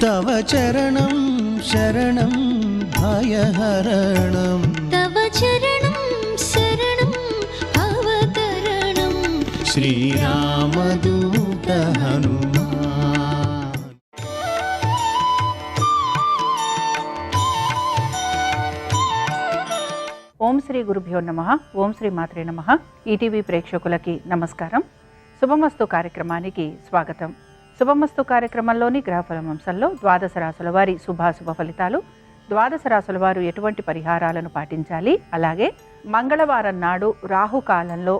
तव चरणं शरणं भयहरणं तव चरणं शरणं भवतरणं श्रीरामदूत हनुमान्। ఓం శ్రీ గురుభ్యో నమః. ఓం శ్రీ మాత్రే నమః. ఈటీవీ ప్రేక్షకులకి నమస్కారం. శుభమస్తు కార్యక్రమానికి స్వాగతం. శుభమస్తు కార్యక్రమంలోని గ్రహఫలం అంశంలో ద్వాదశ రాశుల వారి శుభాశుభ ఫలితాలు, ద్వాదశ రాశుల వారు ఎటువంటి పరిహారాలను పాటించాలి, అలాగే మంగళవారం నాడు రాహుకాలంలో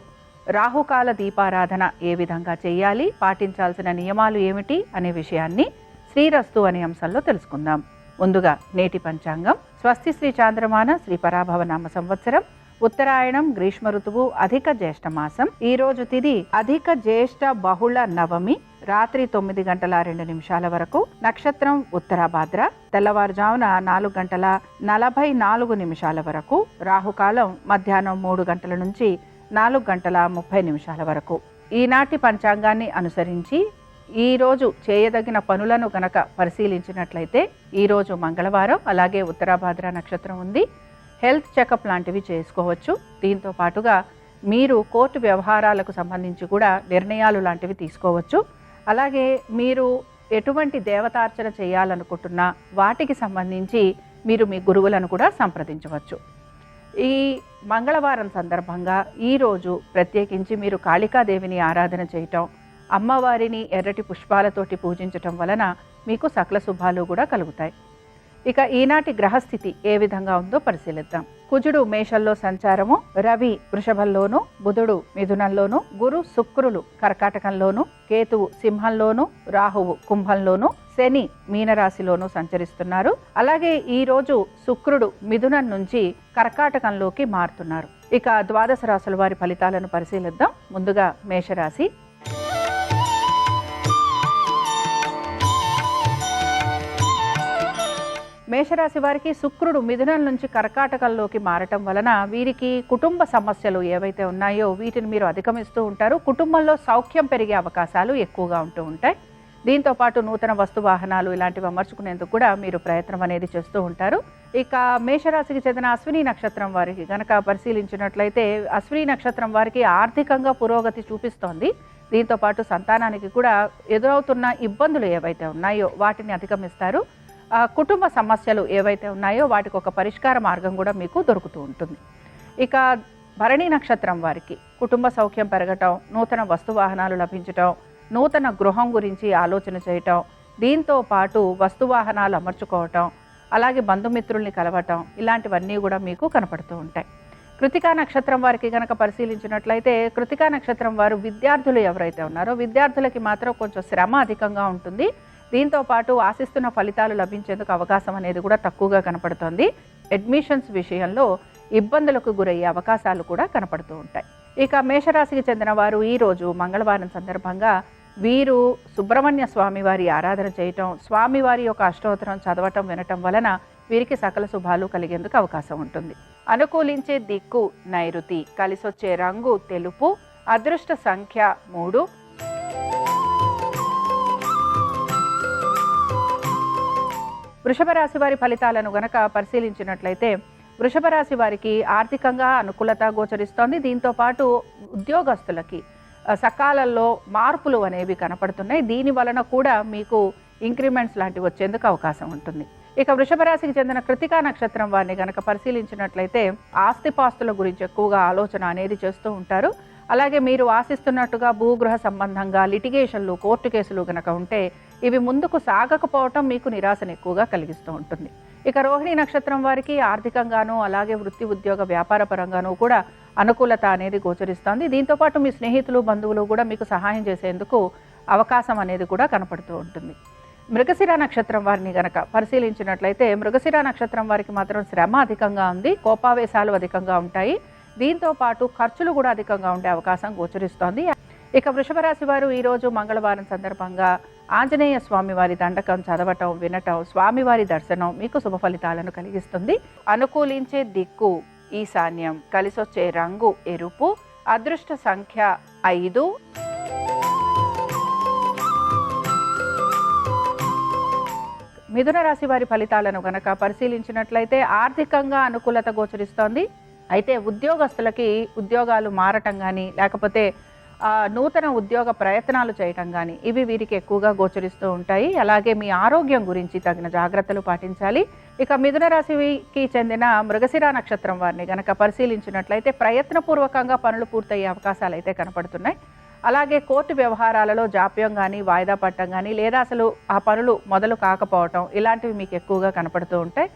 రాహుకాల దీపారాధన ఏ విధంగా చేయాలి, పాటించాల్సిన నియమాలు ఏమిటి అనే విషయాన్ని శ్రీరస్తు అనే అంశంలో తెలుసుకుందాం. ముందుగా నేటి పంచాంగం. స్వస్తి శ్రీ చాంద్రమాన శ్రీ పరాభవ నామ సంవత్సరం, ఉత్తరాయణం, గ్రీష్మ ఋతువు, అధిక జ్యేష్ఠ మాసం. ఈ రోజు తిథి అధిక జ్యేష్ఠ బహుళ నవమి, రాత్రి 9:02 వరకు. నక్షత్రం ఉత్తరాభాద్ర, తెల్లవారుజామున 4:44 వరకు. రాహుకాలం మధ్యాహ్నం 3 గంటల నుంచి 4:30 వరకు. ఈనాటి పంచాంగాన్ని అనుసరించి ఈరోజు చేయదగిన పనులను గనక పరిశీలించినట్లయితే ఈరోజు మంగళవారం, అలాగే ఉత్తరాభాద్ర నక్షత్రం ఉంది. హెల్త్ చెకప్ లాంటివి చేసుకోవచ్చు. దీంతో పాటుగా మీరు కోర్టు వ్యవహారాలకు సంబంధించి కూడా నిర్ణయాలు లాంటివి తీసుకోవచ్చు. అలాగే మీరు ఎటువంటి దేవతార్చన చేయాలనుకుంటున్నా వాటికి సంబంధించి మీరు మీ గురువులను కూడా సంప్రదించవచ్చు. ఈ మంగళవారం సందర్భంగా ఈరోజు ప్రత్యేకించి మీరు కాళికాదేవిని ఆరాధన చేయటం, అమ్మవారిని ఎర్రటి పుష్పాలతోటి పూజించటం వలన మీకు సకల శుభాలు కూడా కలుగుతాయి. ఇక ఈనాటి గ్రహస్థితి ఏ విధంగా ఉందో పరిశీలిద్దాం. కుజుడు మేషంలో సంచారము, రవి వృషభంలోను, బుధుడు మిథునంలోను, గురు శుక్రులు కర్కాటకంలోను, కేతువు సింహంలోను, రాహువు కుంభంలోను, శని మీనరాశిలోను సంచరిస్తున్నారు. అలాగే ఈ రోజు శుక్రుడు మిథునం నుంచి కర్కాటకంలోకి మారుతున్నారు. ఇక ద్వాదశ రాశుల వారి ఫలితాలను పరిశీలిద్దాం. ముందుగా మేషరాశి. మేషరాశి వారికి శుక్రుడు మిథునం నుంచి కర్కాటకంలోకి మారటం వలన వీరికి కుటుంబ సమస్యలు ఏవైతే ఉన్నాయో వీటిని మీరు అధిగమిస్తూ ఉంటారు. కుటుంబంలో సౌఖ్యం పెరిగే అవకాశాలు ఎక్కువగా ఉంటూ ఉంటాయి. దీంతో పాటు నూతన వస్తు వాహనాలు ఇలాంటివి అమర్చుకునేందుకు కూడా మీరు ప్రయత్నం అనేది చేస్తూ ఉంటారు. ఇక మేషరాశికి చెందిన అశ్విని నక్షత్రం వారికి గనక పరిశీలించినట్లయితే అశ్విని నక్షత్రం వారికి ఆర్థికంగా పురోగతి చూపిస్తోంది. దీంతో పాటు సంతానానికి కూడా ఎదురవుతున్న ఇబ్బందులు ఏవైతే ఉన్నాయో వాటిని అధిగమిస్తారు. కుటుంబ సమస్యలు ఏవైతే ఉన్నాయో వాటికి ఒక పరిష్కార మార్గం కూడా మీకు దొరుకుతూ ఉంటుంది. ఇక భరణి నక్షత్రం వారికి కుటుంబ సౌఖ్యం పెరగటం, నూతన వస్తు వాహనాలు లభించటం, నూతన గృహం గురించి ఆలోచన చేయటం, దీంతో పాటు వస్తు వాహనాలు అమర్చుకోవటం, అలాగే బంధుమిత్రుల్ని కలవటం ఇలాంటివన్నీ కూడా మీకు కనపడుతూ ఉంటాయి. కృతికా నక్షత్రం వారికి కనుక పరిశీలించినట్లయితే కృతికా నక్షత్రం వారు విద్యార్థులు ఎవరైతే ఉన్నారో విద్యార్థులకి మాత్రం కొంచెం శ్రమ అధికంగా ఉంటుంది. దీంతో పాటు ఆశిస్తున్న ఫలితాలు లభించేందుకు అవకాశం అనేది కూడా తక్కువగా కనపడుతోంది. అడ్మిషన్స్ విషయంలో ఇబ్బందులకు గురయ్యే అవకాశాలు కూడా కనపడుతూ ఉంటాయి. ఇక మేషరాశికి చెందిన వారు ఈరోజు మంగళవారం సందర్భంగా వీరు సుబ్రహ్మణ్య స్వామి వారి ఆరాధన చేయటం, స్వామివారి యొక్క అష్టోత్తరం చదవటం, వినటం వలన వీరికి సకల శుభాలు కలిగేందుకు అవకాశం ఉంటుంది. అనుకూలించే దిక్కు నైరుతి, కలిసొచ్చే రంగు తెలుపు, అదృష్ట సంఖ్య 3. వృషభ రాశి వారి ఫలితాలను గనక పరిశీలించినట్లయితే వృషభ రాశి వారికి ఆర్థికంగా అనుకూలత గోచరిస్తోంది. దీంతో పాటు ఉద్యోగస్తులకి సకాలంలో మార్పులు అనేవి కనపడుతున్నాయి. దీని వలన కూడా మీకు ఇంక్రిమెంట్స్ లాంటివి వచ్చేందుకు అవకాశం ఉంటుంది. ఇక వృషభ రాశికి చెందిన కృతికా నక్షత్రం వారిని గనక పరిశీలించినట్లయితే ఆస్తిపాస్తుల గురించి ఎక్కువగా ఆలోచన అనేది చేస్తూ ఉంటారు. అలాగే మీరు ఆశిస్తున్నట్టుగా భూగృహ సంబంధంగా లిటిగేషన్లు, కోర్టు కేసులు కనుక ఉంటే ఇవి ముందుకు సాగకపోవటం మీకు నిరాశను ఎక్కువగా కలిగిస్తూ ఉంటుంది. ఇక రోహిణి నక్షత్రం వారికి ఆర్థికంగాను అలాగే వృత్తి ఉద్యోగ వ్యాపార పరంగానూ కూడా అనుకూలత అనేది గోచరిస్తోంది. దీంతోపాటు మీ స్నేహితులు, బంధువులు కూడా మీకు సహాయం చేసేందుకు అవకాశం అనేది కూడా కనపడుతూ ఉంటుంది. మృగశిర నక్షత్రం వారిని గనక పరిశీలించినట్లయితే మృగశిర నక్షత్రం వారికి మాత్రం శ్రమ అధికంగా ఉంది, కోపావేశాలు అధికంగా ఉంటాయి. దీంతో పాటు ఖర్చులు కూడా అధికంగా ఉండే అవకాశం గోచరిస్తోంది. ఇక వృషభ రాశి వారు ఈరోజు మంగళవారం సందర్భంగా ఆంజనేయ స్వామి వారి దండకం చదవటం, వినటం, స్వామివారి దర్శనం మీకు శుభ ఫలితాలను కలిగిస్తుంది. అనుకూలించే దిక్కు ఈశాన్యం, కలిసొచ్చే రంగు ఎరుపు, అదృష్ట సంఖ్య 5. మిథున రాశి వారి ఫలితాలను గనక పరిశీలించినట్లయితే ఆర్థికంగా అనుకూలత గోచరిస్తోంది. అయితే ఉద్యోగస్తులకి ఉద్యోగాలు మారటం కానీ లేకపోతే నూతన ఉద్యోగ ప్రయత్నాలు చేయటం కానీ ఇవి వీరికి ఎక్కువగా గోచరిస్తూ ఉంటాయి. అలాగే మీ ఆరోగ్యం గురించి తగిన జాగ్రత్తలు పాటించాలి. ఇక మిథున రాశికి చెందిన మృగశిర నక్షత్రం వారిని గనక పరిశీలించినట్లయితే ప్రయత్నపూర్వకంగా పనులు పూర్తయ్యే అవకాశాలు అయితే కనపడుతున్నాయి. అలాగే కోర్టు వ్యవహారాలలో జాప్యం కానీ వాయిదా పట్టడం కానీ లేదా అసలు ఆ పనులు మొదలు కాకపోవటం ఇలాంటివి మీకు ఎక్కువగా కనపడుతూ ఉంటాయి.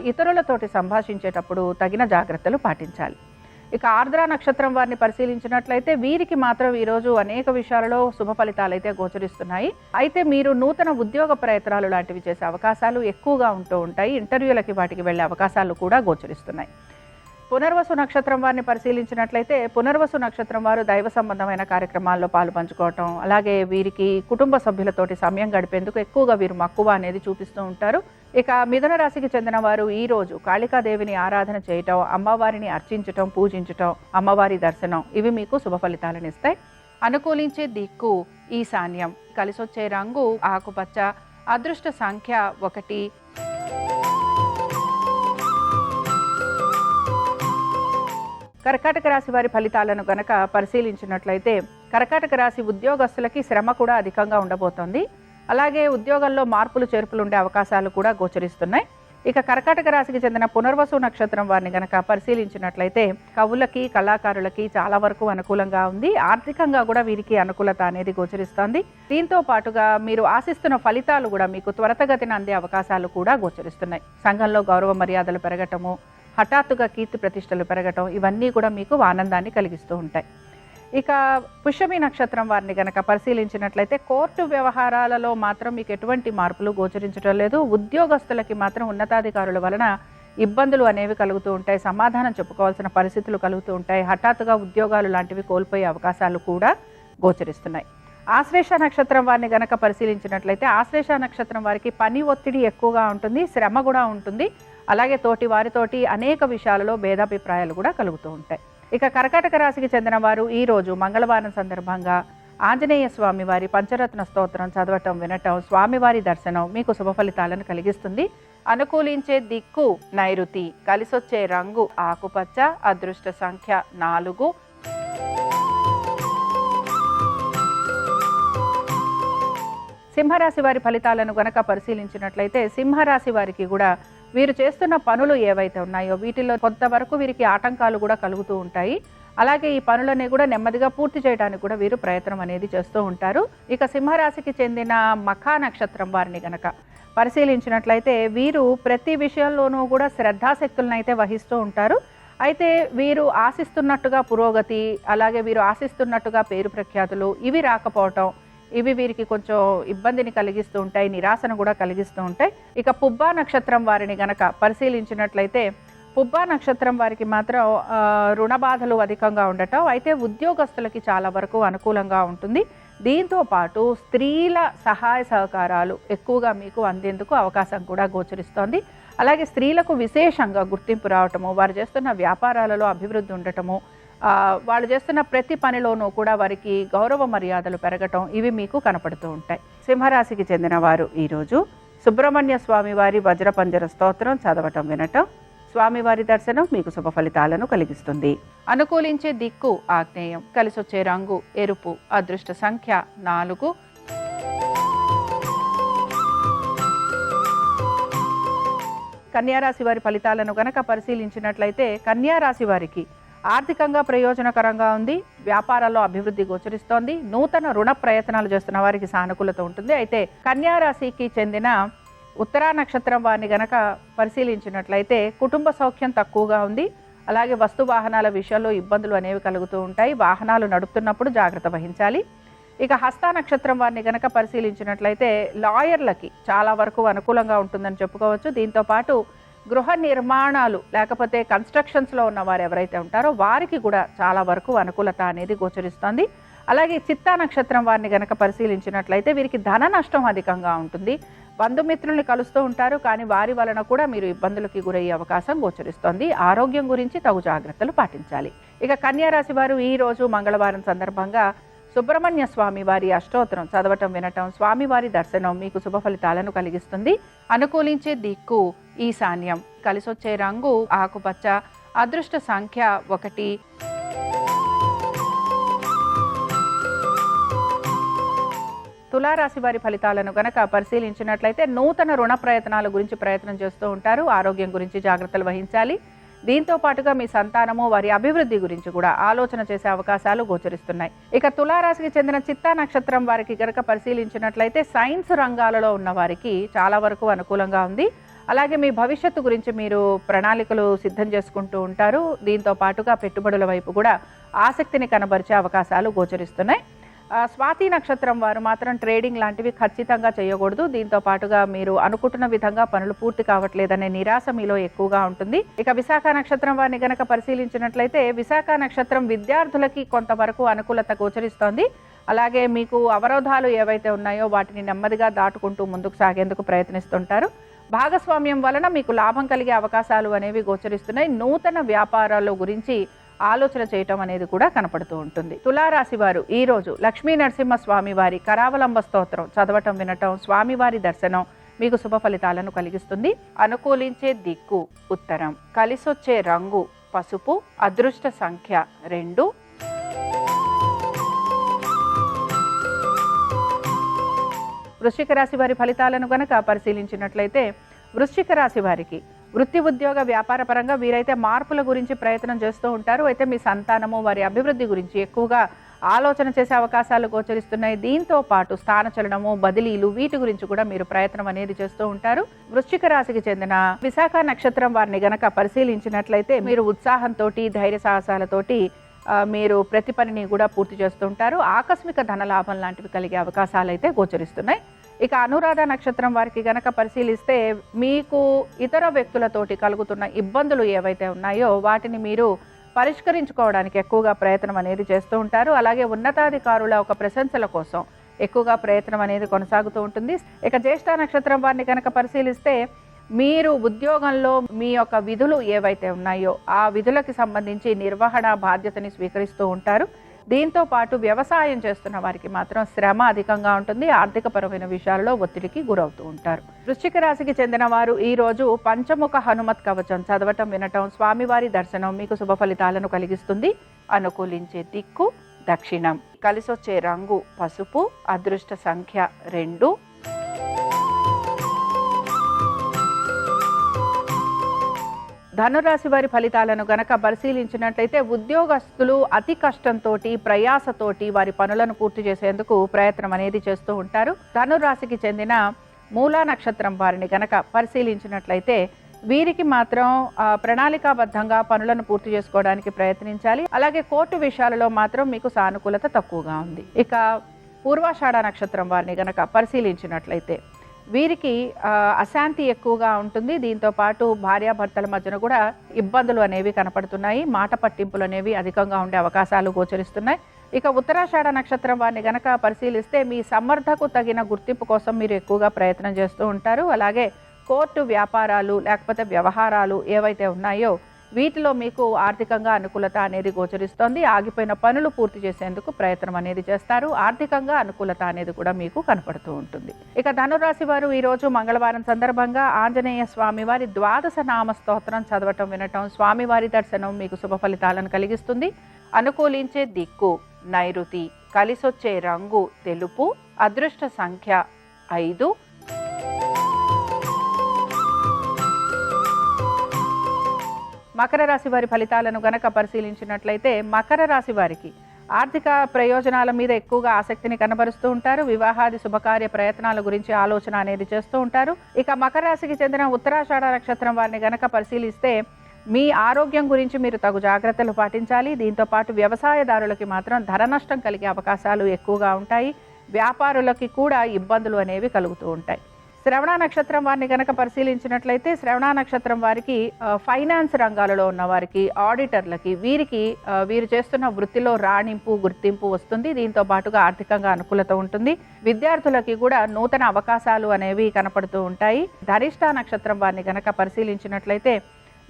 ఇతరులతోటి సంభాషించేటప్పుడు తగిన జాగ్రత్తలు పాటించాలి. ఇక ఆర్ద్ర నక్షత్రం వారిని పరిశీలించినట్లయితే వీరికి మాత్రం ఈరోజు అనేక విషయాలలో శుభ ఫలితాలు అయితే గోచరిస్తున్నాయి. అయితే మీరు నూతన ఉద్యోగ ప్రయత్నాలు లాంటివి చేసే అవకాశాలు ఎక్కువగా ఉంటూ ఉంటాయి. ఇంటర్వ్యూలకి వాటికి వెళ్ళే అవకాశాలు కూడా గోచరిస్తున్నాయి. పునర్వసు నక్షత్రం వారిని పరిశీలించినట్లయితే పునర్వసు నక్షత్రం వారు దైవ సంబంధమైన కార్యక్రమాల్లో పాలు పంచుకోవటం, అలాగే వీరికి కుటుంబ సభ్యులతోటి సమయం గడిపేందుకు ఎక్కువగా వీరు మక్కువ అనేది చూపిస్తూ ఉంటారు. ఇక మిథున రాశికి చెందిన వారు ఈ రోజు కాళికాదేవిని ఆరాధన చేయటం, అమ్మవారిని అర్చించటం, పూజించటం, అమ్మవారి దర్శనం ఇవి మీకు శుభ ఫలితాలను ఇస్తాయి. అనుకూలించే దిక్కు ఈశాన్యం, కలిసొచ్చే రంగు ఆకుపచ్చ, అదృష్ట సంఖ్య 1. కర్కాటక రాశి వారి ఫలితాలను గనక పరిశీలించినట్లయితే కర్కాటక రాశి ఉద్యోగస్తులకి శ్రమ కూడా అధికంగా ఉండబోతోంది. అలాగే ఉద్యోగంలో మార్పులు చేర్పులు ఉండే అవకాశాలు కూడా గోచరిస్తున్నాయి. ఇక కర్కాటక రాశికి చెందిన పునర్వసు నక్షత్రం వారిని గనక పరిశీలించినట్లయితే కవులకి కళాకారులకి చాలా వరకు అనుకూలంగా ఉంది. ఆర్థికంగా కూడా వీరికి అనుకూలత అనేది గోచరిస్తోంది. దీంతో పాటుగా మీరు ఆశిస్తున్న ఫలితాలు కూడా మీకు త్వరితగతిన అందే అవకాశాలు కూడా గోచరిస్తున్నాయి. సంఘంలో గౌరవ మర్యాదలు పెరగటము, హఠాత్తుగా కీర్తి ప్రతిష్టలు పెరగటం ఇవన్నీ కూడా మీకు ఆనందాన్ని కలిగిస్తూ ఉంటాయి. ఇక పుష్యమి నక్షత్రం వారిని గనక పరిశీలించినట్లయితే కోర్టు వ్యవహారాలలో మాత్రం మీకు ఎటువంటి మార్పులు గోచరించడం లేదు. ఉద్యోగస్తులకి మాత్రం ఉన్నతాధికారుల వలన ఇబ్బందులు అనేవి కలుగుతూ ఉంటాయి. సమాధానం చెప్పుకోవాల్సిన పరిస్థితులు కలుగుతూ ఉంటాయి. హఠాత్తుగా ఉద్యోగాలు లాంటివి కోల్పోయే అవకాశాలు కూడా గోచరిస్తున్నాయి. ఆశ్లేష నక్షత్రం వారిని గనక పరిశీలించినట్లయితే ఆశ్లేష నక్షత్రం వారికి పని ఒత్తిడి ఎక్కువగా ఉంటుంది, శ్రమ కూడా ఉంటుంది. అలాగే తోటి వారితోటి అనేక విషయాలలో భేదాభిప్రాయాలు కూడా కలుగుతూ ఉంటాయి. ఇక కర్కాటక రాశికి చెందిన వారు ఈ రోజు మంగళవారం సందర్భంగా ఆంజనేయ స్వామి వారి పంచరత్న స్తోత్రం చదవటం, వినటం, స్వామివారి దర్శనం మీకు శుభ ఫలితాలను కలిగిస్తుంది. అనుకూలించే దిక్కు నైరుతి, కలిసొచ్చే రంగు ఆకుపచ్చ, అదృష్ట సంఖ్య 4. సింహరాశి వారి ఫలితాలను గనక పరిశీలించినట్లయితే సింహరాశి వారికి కూడా వీరు చేస్తున్న పనులు ఏవైతే ఉన్నాయో వీటిలో కొంతవరకు వీరికి ఆటంకాలు కూడా కలుగుతూ ఉంటాయి. అలాగే ఈ పనులని కూడా నెమ్మదిగా పూర్తి చేయడానికి కూడా వీరు ప్రయత్నం అనేది చేస్తూ ఉంటారు. ఇక సింహరాశికి చెందిన మఖా నక్షత్రం వారిని గనక పరిశీలించినట్లయితే వీరు ప్రతి విషయంలోనూ కూడా శ్రద్ధాశక్తులను అయితే వహిస్తూ ఉంటారు. అయితే వీరు ఆశిస్తున్నట్టుగా పురోగతి, అలాగే వీరు ఆశిస్తున్నట్టుగా పేరు ప్రఖ్యాతులు ఇవి రాకపోవటం ఇవి వీరికి కొంచెం ఇబ్బందిని కలిగిస్తూ ఉంటాయి, నిరాశను కూడా కలిగిస్తూ ఉంటాయి. ఇక పుబ్బా నక్షత్రం వారిని గనక పరిశీలించినట్లయితే పుబ్బా నక్షత్రం వారికి మాత్రం రుణ బాధలు అధికంగా ఉండటం, అయితే ఉద్యోగస్తులకి చాలా వరకు అనుకూలంగా ఉంటుంది. దీంతో పాటు స్త్రీల సహాయ సహకారాలు ఎక్కువగా మీకు అందేందుకు అవకాశం కూడా గోచరిస్తోంది. అలాగే స్త్రీలకు విశేషంగా గుర్తింపు రావటము, వారు చేస్తున్న వ్యాపారాలలో అభివృద్ధి ఉండటము, వాళ్ళు చేస్తున్న ప్రతి పనిలోనూ కూడా వారికి గౌరవ మర్యాదలు పెరగటం ఇవి మీకు కనపడుతూ ఉంటాయి. సింహరాశికి చెందిన వారు ఈరోజు సుబ్రహ్మణ్య స్వామి వారి వజ్రపంజర స్తోత్రం చదవటం, వినటం, స్వామివారి దర్శనం మీకు శుభ ఫలితాలను కలిగిస్తుంది. అనుకూలించే దిక్కు ఆగ్నేయం, కలిసొచ్చే రంగు ఎరుపు, అదృష్ట సంఖ్య 4. కన్యారాశి వారి ఫలితాలను గనక పరిశీలించినట్లయితే కన్యారాశి వారికి ఆర్థికంగా ప్రయోజనకరంగా ఉంది. వ్యాపారాల్లో అభివృద్ధి గోచరిస్తోంది. నూతన రుణ ప్రయత్నాలు చేస్తున్న వారికి సానుకూలత ఉంటుంది. అయితే కన్యారాశికి చెందిన ఉత్తరా నక్షత్రం వారిని గనక పరిశీలించినట్లయితే కుటుంబ సౌఖ్యం తక్కువగా ఉంది. అలాగే వస్తు వాహనాల విషయంలో ఇబ్బందులు అనేవి కలుగుతూ ఉంటాయి. వాహనాలు నడుపుతున్నప్పుడు జాగ్రత్త వహించాలి. ఇక హస్త నక్షత్రం వారిని గనక పరిశీలించినట్లయితే లాయర్లకి చాలా వరకు అనుకూలంగా ఉంటుందని చెప్పుకోవచ్చు. దీంతో పాటు గృహ నిర్మాణాలు లేకపోతే కన్స్ట్రక్షన్స్లో ఉన్న వారు ఎవరైతే ఉంటారో వారికి కూడా చాలా వరకు అనుకూలత అనేది గోచరిస్తోంది. అలాగే చిత్తా నక్షత్రం వారిని గనక పరిశీలించినట్లయితే వీరికి ధన నష్టం అధికంగా ఉంటుంది. బంధుమిత్రుల్ని కలుస్తూ ఉంటారు, కానీ వారి వలన కూడా మీరు ఇబ్బందులకి గురయ్యే అవకాశం గోచరిస్తోంది. ఆరోగ్యం గురించి తగు జాగ్రత్తలు పాటించాలి. ఇక కన్యా రాశి వారు ఈ రోజు మంగళవారం సందర్భంగా సుబ్రహ్మణ్య స్వామి వారి అష్టోత్తరం చదవటం వినటం, స్వామివారి దర్శనం మీకు శుభ ఫలితాలను కలిగిస్తుంది. అనుకూలించే దిక్కు ఈశాన్యం, కలిసొచ్చే రంగు ఆకుపచ్చ, అదృష్ట సంఖ్య 1. తులారాశి వారి ఫలితాలను గనక పరిశీలించినట్లయితే నూతన రుణ ప్రయత్నాల గురించి ప్రయత్నం చేస్తూ ఉంటారు. ఆరోగ్యం గురించి జాగ్రత్తలు వహించాలి. దీంతో పాటుగా మీ సంతానము వారి అభివృద్ధి గురించి కూడా ఆలోచన చేసే అవకాశాలు గోచరిస్తున్నాయి. ఇక తులారాశికి చెందిన చిత్తా నక్షత్రం వారికి గనక పరిశీలించినట్లయితే సైన్స్ రంగాలలో ఉన్న వారికి చాలా వరకు అనుకూలంగా ఉంది. అలాగే మీ భవిష్యత్తు గురించి మీరు ప్రణాళికలు సిద్ధం చేసుకుంటూ ఉంటారు. దీంతో పాటుగా పెట్టుబడుల వైపు కూడా ఆసక్తిని కనబరిచే అవకాశాలు గోచరిస్తున్నాయి. స్వాతి నక్షత్రం వారు మాత్రం ట్రేడింగ్ లాంటివి ఖచ్చితంగా చేయకూడదు. దీంతో పాటుగా మీరు అనుకుంటున్న విధంగా పనులు పూర్తి కావట్లేదనే నిరాశ మీలో ఎక్కువగా ఉంటుంది. ఇక విశాఖ నక్షత్రం వారిని గనక పరిశీలించినట్లయితే విశాఖ నక్షత్రం విద్యార్థులకి కొంతవరకు అనుకూలత గోచరిస్తోంది. అలాగే మీకు అవరోధాలు ఏవైతే ఉన్నాయో వాటిని నెమ్మదిగా దాటుకుంటూ ముందుకు సాగేందుకు ప్రయత్నిస్తుంటారు. భాగస్వామ్యం వలన మీకు లాభం కలిగే అవకాశాలు అనేవి గోచరిస్తున్నాయి. నూతన వ్యాపారాల గురించి ఆలోచన చేయటం అనేది కూడా కనపడుతూ ఉంటుంది. తులారాశి వారు ఈ రోజు లక్ష్మీ నరసింహ స్వామి వారి కరావలంబ స్తోత్రం చదవటం వినటం, స్వామివారి దర్శనం మీకు శుభ ఫలితాలను కలిగిస్తుంది. అనుకూలించే దిక్కు ఉత్తరం, కలిసొచ్చే రంగు పసుపు, అదృష్ట సంఖ్య 2. వృశ్చిక రాశి వారి ఫలితాలను గనక పరిశీలించినట్లయితే వృశ్చిక రాశి వారికి వృత్తి ఉద్యోగ వ్యాపార పరంగా వీరైతే మార్పుల గురించి ప్రయత్నం చేస్తూ ఉంటారు. అయితే మీ సంతానము వారి అభివృద్ధి గురించి ఎక్కువగా ఆలోచన చేసే అవకాశాలు గోచరిస్తున్నాయి. దీంతో పాటు స్థానచలనము, బదిలీలు వీటి గురించి కూడా మీరు ప్రయత్నం అనేది చేస్తూ ఉంటారు. వృశ్చిక రాశికి చెందిన విశాఖ నక్షత్రం వారిని గనక పరిశీలించినట్లయితే మీరు ఉత్సాహంతో, ధైర్య సాహసాలతోటి మీరు ప్రతి పనిని కూడా పూర్తి చేస్తుంటారు. ఆకస్మిక ధనలాభం లాంటివి కలిగే అవకాశాలు అయితే గోచరిస్తున్నాయి. ఇక అనురాధ నక్షత్రం వారికి గనక పరిశీలిస్తే మీకు ఇతర వ్యక్తులతోటి కలుగుతున్న ఇబ్బందులు ఏవైతే ఉన్నాయో వాటిని మీరు పరిష్కరించుకోవడానికి ఎక్కువగా ప్రయత్నం అనేది చేస్తూ ఉంటారు. అలాగే ఉన్నతాధికారుల ఒక ప్రశంసల కోసం ఎక్కువగా ప్రయత్నం అనేది కొనసాగుతూ ఉంటుంది. ఇక జ్యేష్ఠ నక్షత్రం వారిని కనుక పరిశీలిస్తే మీరు ఉద్యోగంలో మీ యొక్క విధులు ఏవైతే ఉన్నాయో ఆ విధులకి సంబంధించి నిర్వహణ బాధ్యతని స్వీకరిస్తూ ఉంటారు. దీంతో పాటు వ్యవసాయం చేస్తున్న వారికి మాత్రం శ్రమ అధికంగా ఉంటుంది. ఆర్థికపరమైన విషయాల్లో ఒత్తిడికి గురవుతూ ఉంటారు. వృశ్చిక రాశికి చెందిన వారు ఈ రోజు పంచముఖ హనుమత్ కవచం చదవటం వినటం, స్వామివారి దర్శనం మీకు శుభ ఫలితాలను కలిగిస్తుంది. అనుకూలించే దిక్కు దక్షిణం, కలిసొచ్చే రంగు పసుపు, అదృష్ట సంఖ్య 2. ధనురాశి వారి ఫలితాలను గనక పరిశీలించినట్లయితే ఉద్యోగస్తులు అతి కష్టంతో, ప్రయాసతోటి వారి పనులను పూర్తి చేసేందుకు ప్రయత్నం అనేది చేస్తూ ఉంటారు. ధనురాశికి చెందిన మూలా నక్షత్రం వారిని గనక పరిశీలించినట్లయితే వీరికి మాత్రం ప్రణాళికాబద్ధంగా పనులను పూర్తి చేసుకోవడానికి ప్రయత్నించాలి. అలాగే కోర్టు విషయాలలో మాత్రం మీకు సానుకూలత తక్కువగా ఉంది. ఇక పూర్వాషాఢ నక్షత్రం వారిని గనక పరిశీలించినట్లయితే వీరికి అశాంతి ఎక్కువగా ఉంటుంది. దీంతో పాటు భార్యాభర్తల మధ్యన కూడా ఇబ్బందులు అనేవి కనపడుతున్నాయి. మాట పట్టింపులు అనేవి అధికంగా ఉండే అవకాశాలు గోచరిస్తున్నాయి. ఇక ఉత్తరాషాఢ నక్షత్రం వారిని గనక పరిశీలిస్తే మీ సమర్థకు తగిన గుర్తింపు కోసం మీరు ఎక్కువగా ప్రయత్నం చేస్తూ ఉంటారు. అలాగే కోర్టు వ్యాపారాలు లేకపోతే వ్యవహారాలు ఏవైతే ఉన్నాయో వీటిలో మీకు ఆర్థికంగా అనుకూలత అనేది గోచరిస్తోంది. ఆగిపోయిన పనులు పూర్తి చేసేందుకు ప్రయత్నం అనేది చేస్తారు. ఆర్థికంగా అనుకూలత అనేది కూడా మీకు కనపడుతూ ఉంటుంది. ఇక ధనురాశి వారు ఈరోజు మంగళవారం సందర్భంగా ఆంజనేయ స్వామి వారి 12 నామ స్తోత్రం చదవటం వినటం, స్వామివారి దర్శనం మీకు శుభ ఫలితాలను కలిగిస్తుంది. అనుకూలించే దిక్కు నైరుతి, కలిసొచ్చే రంగు తెలుపు, అదృష్ట సంఖ్య 5. మకర రాశి వారి ఫలితాలను గనక పరిశీలించినట్లయితే మకర రాశి వారికి ఆర్థిక ప్రయోజనాల మీద ఎక్కువగా ఆసక్తిని కనబరుస్తూ ఉంటారు. వివాహాది శుభకార్య ప్రయత్నాల గురించి ఆలోచన అనేది చేస్తూ ఉంటారు. ఇక మకర రాశికి చెందిన ఉత్తరాషాఢ నక్షత్రం వారిని గనక పరిశీలిస్తే మీ ఆరోగ్యం గురించి మీరు తగు జాగ్రత్తలు పాటించాలి. దీంతో పాటు వ్యవసాయదారులకి మాత్రం ధర నష్టం కలిగే అవకాశాలు ఎక్కువగా ఉంటాయి. వ్యాపారులకి కూడా ఇబ్బందులు అనేవి కలుగుతూ ఉంటాయి. శ్రవణ నక్షత్రం వారిని కనుక పరిశీలించినట్లయితే శ్రవణ నక్షత్రం వారికి ఫైనాన్స్ రంగాలలో ఉన్న వారికి, ఆడిటర్లకి వీరు చేస్తున్న వృత్తిలో రాణింపు, గుర్తింపు వస్తుంది. దీంతో పాటుగా ఆర్థికంగా అనుకూలత ఉంటుంది. విద్యార్థులకి కూడా నూతన అవకాశాలు అనేవి కనపడుతూ ఉంటాయి. ధనిష్ట నక్షత్రం వారిని కనుక పరిశీలించినట్లయితే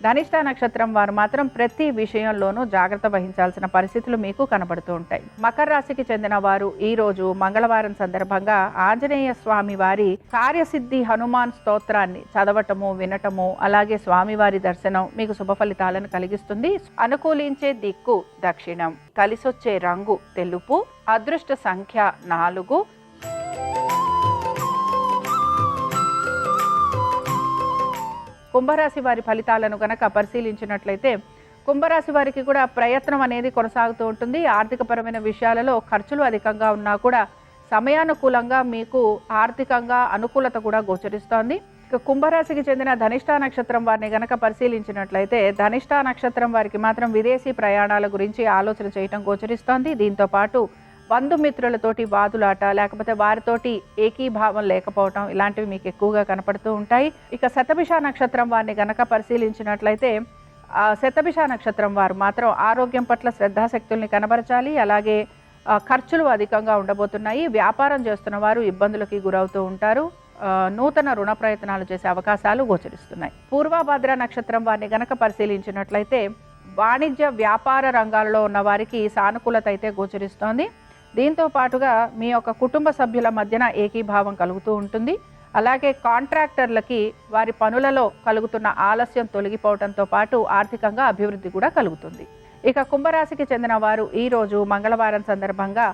ధనిష్ట నక్షత్రం వారు మాత్రం ప్రతి విషయంలోనూ జాగ్రత్త వహించాల్సిన పరిస్థితులు మీకు కనబడుతూ ఉంటాయి. మకర రాశికి చెందిన వారు ఈ రోజు మంగళవారం సందర్భంగా ఆంజనేయ స్వామి వారి కార్యసిద్ధి హనుమాన్ స్తోత్రాన్ని చదవటము, వినటము, అలాగే స్వామివారి దర్శనం మీకు శుభ ఫలితాలను కలిగిస్తుంది. అనుకూలించే దిక్కు దక్షిణం, కలిసొచ్చే రంగు తెలుపు, అదృష్ట సంఖ్య 4. కుంభరాశి వారి ఫలితాలను గనక పరిశీలించినట్లయితే కుంభరాశి వారికి కూడా ప్రయత్నం అనేది కొనసాగుతూ ఉంటుంది. ఆర్థికపరమైన విషయాలలో ఖర్చులు అధికంగా ఉన్నా కూడా సమయానుకూలంగా మీకు ఆర్థికంగా అనుకూలత కూడా గోచరిస్తోంది. ఇక కుంభరాశికి చెందిన ధనిష్ట నక్షత్రం వారిని గనక పరిశీలించినట్లయితే ధనిష్ట నక్షత్రం వారికి మాత్రం విదేశీ ప్రయాణాల గురించి ఆలోచన చేయటం గోచరిస్తోంది. దీంతో పాటు బంధుమిత్రులతోటి వాదులాట, లేకపోతే వారితోటి ఏకీభావం లేకపోవటం, ఇలాంటివి మీకు ఎక్కువగా కనపడుతూ ఉంటాయి. ఇక శతభిష నక్షత్రం వారిని గనక పరిశీలించినట్లయితే శతభిష నక్షత్రం వారు మాత్రం ఆరోగ్యం పట్ల శ్రద్ధాశక్తుల్ని కనబరచాలి. అలాగే ఖర్చులు అధికంగా ఉండబోతున్నాయి. వ్యాపారం చేస్తున్న వారు ఇబ్బందులకి గురవుతూ ఉంటారు. నూతన రుణ ప్రయత్నాలు చేసే అవకాశాలు గోచరిస్తున్నాయి. పూర్వభద్ర నక్షత్రం వారిని గనక పరిశీలించినట్లయితే వాణిజ్య వ్యాపార రంగాలలో ఉన్న వారికి సానుకూలత అయితే గోచరిస్తోంది. దీంతో పాటుగా మీ యొక్క కుటుంబ సభ్యుల మధ్యన ఏకీభావం కలుగుతూ ఉంటుంది. అలాగే కాంట్రాక్టర్లకి వారి పనులలో కలుగుతున్న ఆలస్యం తొలగిపోవడంతో పాటు ఆర్థికంగా అభివృద్ధి కూడా కలుగుతుంది. ఇక కుంభరాశికి చెందిన వారు ఈరోజు మంగళవారం సందర్భంగా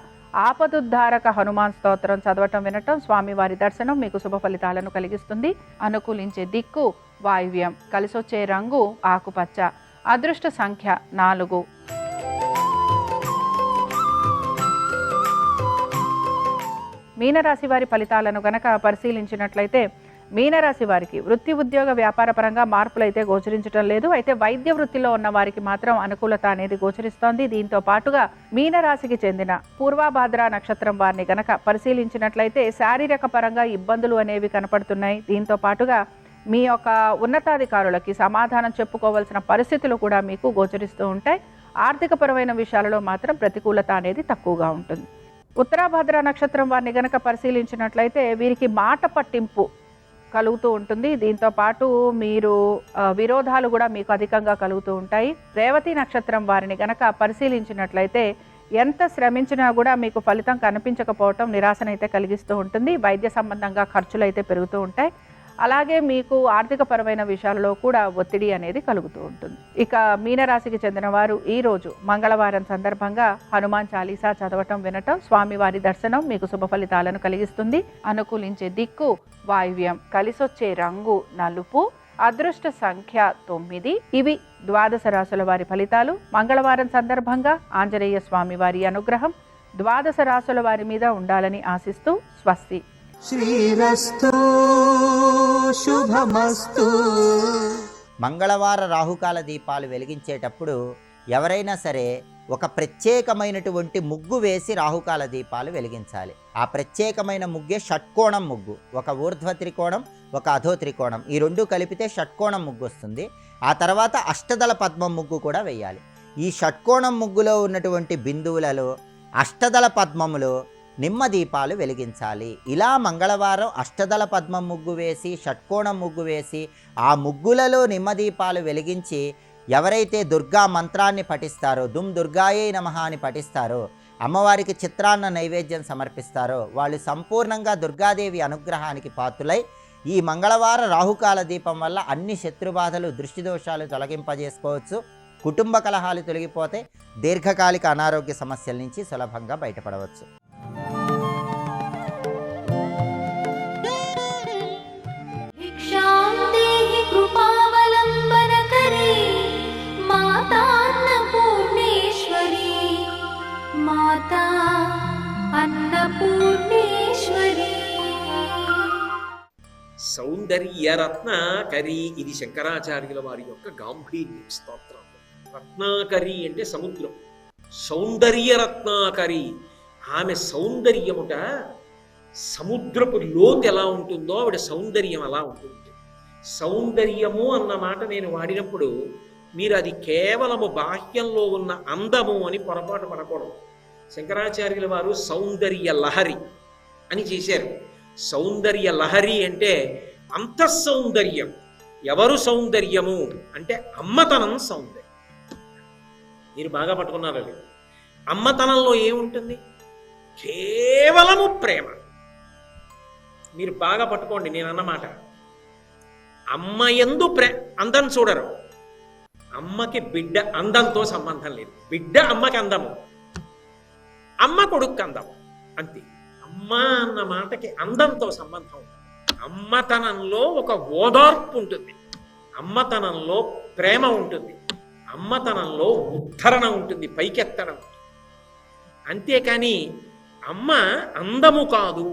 ఆపదుద్ధారక హనుమాన్ స్తోత్రం చదవటం, వినటం, స్వామివారి దర్శనం మీకు శుభ ఫలితాలను కలిగిస్తుంది. అనుకూలించే దిక్కు వాయువ్యం, కలిసొచ్చే రంగు ఆకుపచ్చ, అదృష్ట సంఖ్య 4. మీనరాశి వారి ఫలితాలను గనక పరిశీలించినట్లయితే మీనరాశి వారికి వృత్తి, ఉద్యోగ, వ్యాపార పరంగా మార్పులు అయితే గోచరించడం లేదు. అయితే వైద్య వృత్తిలో ఉన్న వారికి మాత్రం అనుకూలత అనేది గోచరిస్తోంది. దీంతో పాటుగా మీనరాశికి చెందిన పూర్వభాద్ర నక్షత్రం వారిని గనక పరిశీలించినట్లయితే శారీరక పరంగా ఇబ్బందులు అనేవి కనపడుతున్నాయి. దీంతో పాటుగా మీ యొక్క ఉన్నతాధికారులకి సమాధానం చెప్పుకోవాల్సిన పరిస్థితులు కూడా మీకు గోచరిస్తూ ఉంటాయి. ఆర్థికపరమైన విషయాలలో మాత్రం ప్రతికూలత అనేది తక్కువగా ఉంటుంది. ఉత్తరాభద్ర నక్షత్రం వారిని గనక పరిశీలించినట్లయితే వీరికి మాట పట్టింపు కలుగుతూ ఉంటుంది. దీంతో పాటు మీరు విరోధాలు కూడా మీకు అధికంగా కలుగుతూ ఉంటాయి. రేవతి నక్షత్రం వారిని గనక పరిశీలించినట్లయితే ఎంత శ్రమించినా కూడా మీకు ఫలితం కనిపించకపోవటం నిరాశనైతే కలిగిస్తూ ఉంటుంది. వైద్య సంబంధంగా ఖర్చులు అయితే పెరుగుతూ ఉంటాయి. అలాగే మీకు ఆర్థికపరమైన విషయాలలో కూడా ఒత్తిడి అనేది కలుగుతూ ఉంటుంది. ఇక మీనరాశికి చెందిన వారు ఈరోజు మంగళవారం సందర్భంగా హనుమాన్ చాలీసా చదవటం, వినటం, స్వామివారి దర్శనం మీకు శుభ ఫలితాలను కలిగిస్తుంది. అనుకూలించే దిక్కు వాయువ్యం, కలిసొచ్చే రంగు నలుపు, అదృష్ట సంఖ్య 9. ఇవి ద్వాదశ రాశుల వారి ఫలితాలు. మంగళవారం సందర్భంగా ఆంజనేయ స్వామి వారి అనుగ్రహం ద్వాదశ రాశుల వారి మీద ఉండాలని ఆశిస్తూ స్వస్తి. శ్రీరస్తు శుభమస్తు. మంగళవార రాహుకాల దీపాలు వెలిగించేటప్పుడు ఎవరైనా సరే ఒక ప్రత్యేకమైనటువంటి ముగ్గు వేసి రాహుకాల దీపాలు వెలిగించాలి. ఆ ప్రత్యేకమైన ముగ్గే షట్కోణం ముగ్గు. ఒక ఊర్ధ్వ త్రికోణం, ఒక అధో త్రికోణం, ఈ రెండు కలిపితే షట్కోణం ముగ్గు వస్తుంది. ఆ తర్వాత అష్టదళ పద్మం ముగ్గు కూడా వేయాలి. ఈ షట్కోణం ముగ్గులో ఉన్నటువంటి బిందువులలో అష్టదళ పద్మములో నిమ్మ దీపాలు వెలిగించాలి. ఇలా మంగళవారం అష్టదళ పద్మం ముగ్గు వేసి, షట్కోణం ముగ్గు వేసి, ఆ ముగ్గులలో నిమ్మ దీపాలు వెలిగించి ఎవరైతే దుర్గా మంత్రాన్ని పఠిస్తారో, దుమ్ దుర్గాయే నమః అని పఠిస్తారో, అమ్మవారికి చిత్రాన్న నైవేద్యం సమర్పిస్తారో వాళ్ళు సంపూర్ణంగా దుర్గాదేవి అనుగ్రహానికి పాత్రులై ఈ మంగళవార రాహుకాల దీపం వల్ల అన్ని శత్రుబాధలు, దృష్టిదోషాలు తొలగింపజేసుకోవచ్చు. కుటుంబ కలహాలు తొలగిపోతే దీర్ఘకాలిక అనారోగ్య సమస్యల నుంచి సులభంగా బయటపడవచ్చు. సౌందర్యరత్నాకరి, ఇది శంకరాచార్యుల వారి యొక్క గాంభీర్యం స్తోత్రం. రత్నాకరి అంటే సముద్రం, సౌందర్యరత్నాకరి. ఆమె సౌందర్యముట సముద్రపు లోతు ఎలా ఉంటుందో ఆవిడ సౌందర్యం అలా ఉంటుంది. సౌందర్యము అన్న మాట నేను వాడినప్పుడు మీరు అది కేవలము బాహ్యంలో ఉన్న అందము అని పొరపాటు పడకూడదు. శంకరాచార్యుల వారు సౌందర్య లహరి అని చేశారు. సౌందర్య లహరి అంటే అంతఃసౌందర్యం, ఎవరు సౌందర్యము అంటే అమ్మతనం సౌందర్యం. మీరు బాగా పట్టుకున్నారా లేదు? అమ్మతనంలో ఏముంటుంది? కేవలము ప్రేమ. మీరు బాగా పట్టుకోండి నేను అన్నమాట. అమ్మ యందు అందం చూడరు. అమ్మకి బిడ్డ అందంతో సంబంధం లేదు. బిడ్డ అమ్మకి అందము, అమ్మ కొడుకు అందం, అంతే. అమ్మ అన్న మాటకి అందంతో సంబంధం. అమ్మతనంలో ఒక ఓదార్పు ఉంటుంది, అమ్మతనంలో ప్రేమ ఉంటుంది, అమ్మతనంలో ఉద్ధరణ ఉంటుంది, పైకెత్తడం. అంతేకాని అమ్మ అందము కాదు.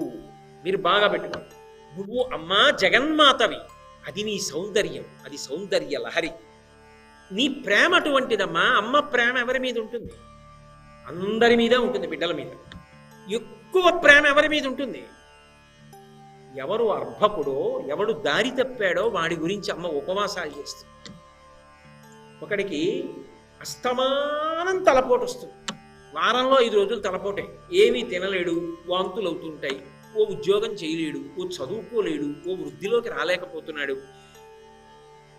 మీరు బాగా పెట్టుకోండి. నువ్వు అమ్మ జగన్మాతవి, అది నీ సౌందర్యం, అది సౌందర్య లహరి. నీ ప్రేమ అటువంటిదమ్మా. అమ్మ ప్రేమ ఎవరి మీద ఉంటుంది? అందరి మీద ఉంటుంది. బిడ్డల మీద ఎక్కువ ప్రేమ ఎవరి మీద ఉంటుంది? ఎవరు అర్భకుడో, ఎవడు దారి తప్పాడో వాడి గురించి అమ్మ ఉపవాసాలు చేస్తుంది. ఒకడికి అస్తమానం తలపోటు వస్తుంది, వారంలో 5 రోజులు తలపోటే, ఏమీ తినలేడు, వాంతులు అవుతుంటాయి, ఓ ఉద్యోగం చేయలేడు, ఓ చదువుకోలేడు, ఓ వృద్ధిలోకి రాలేకపోతున్నాడు.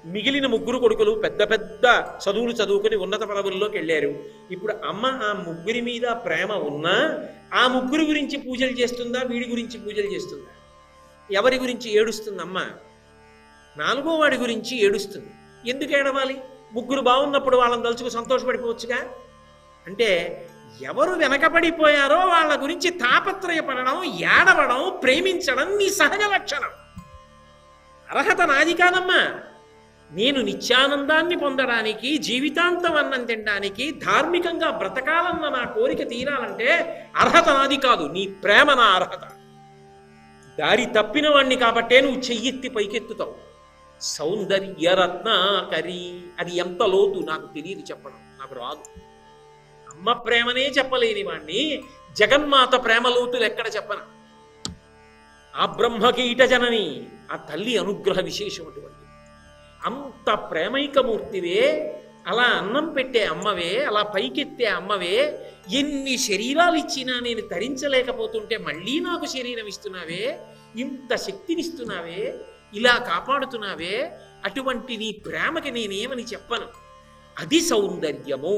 మిగిలిన 3 కొడుకులు పెద్ద పెద్ద చదువులు చదువుకుని ఉన్నత పదవుల్లోకి వెళ్ళారు. ఇప్పుడు అమ్మ ఆ 3 మీద ప్రేమ ఉన్నా ఆ 3 గురించి పూజలు చేస్తుందా, వీడి గురించి పూజలు చేస్తుందా? ఎవరి గురించి ఏడుస్తుంది అమ్మ? 4వ వాడి గురించి ఏడుస్తుంది. ఎందుకు ఏడవాలి? 3 బాగున్నప్పుడు వాళ్ళని తలుచుకు సంతోషపడిపోవచ్చుగా. అంటే ఎవరు వెనకబడిపోయారో వాళ్ళ గురించి తాపత్రయపడడం, ఏడవడం, ప్రేమించడం నీ సహజ లక్షణం. అర్హత నాది కాదమ్మా. నేను నిత్యానందాన్ని పొందడానికి, జీవితాంతం అన్నం తినడానికి, ధార్మికంగా బ్రతకాలన్న నా కోరిక తీరాలంటే అర్హత నాది కాదు, నీ ప్రేమ నా అర్హత. దారి తప్పిన వాణ్ణి కాబట్టే నువ్వు చెయ్యెత్తి పైకెత్తుతావు. సౌందర్యరత్నాకరి, అది ఎంత లోతు నాకు తెలియదు చెప్పడం, నాకు రాదు. అమ్మ ప్రేమనే చెప్పలేని వాణ్ణి జగన్మాత ప్రేమ లోతులు ఎక్కడ చెప్పను. ఆ బ్రహ్మకీట జనని, ఆ తల్లి అనుగ్రహ విశేషం అటువంటి. అంత ప్రేమైకమూర్తివే, అలా అన్నం పెట్టే అమ్మవే, అలా పైకెత్తే అమ్మవే, ఎన్ని శరీరాలు ఇచ్చినా నేను తరించలేకపోతుంటే మళ్ళీ నాకు శరీరం ఇస్తున్నావే, ఇంత శక్తినిస్తున్నావే, ఇలా కాపాడుతున్నావే, అటువంటి నీ ప్రేమకి నేనేమని చెప్పను. అది సౌందర్యము.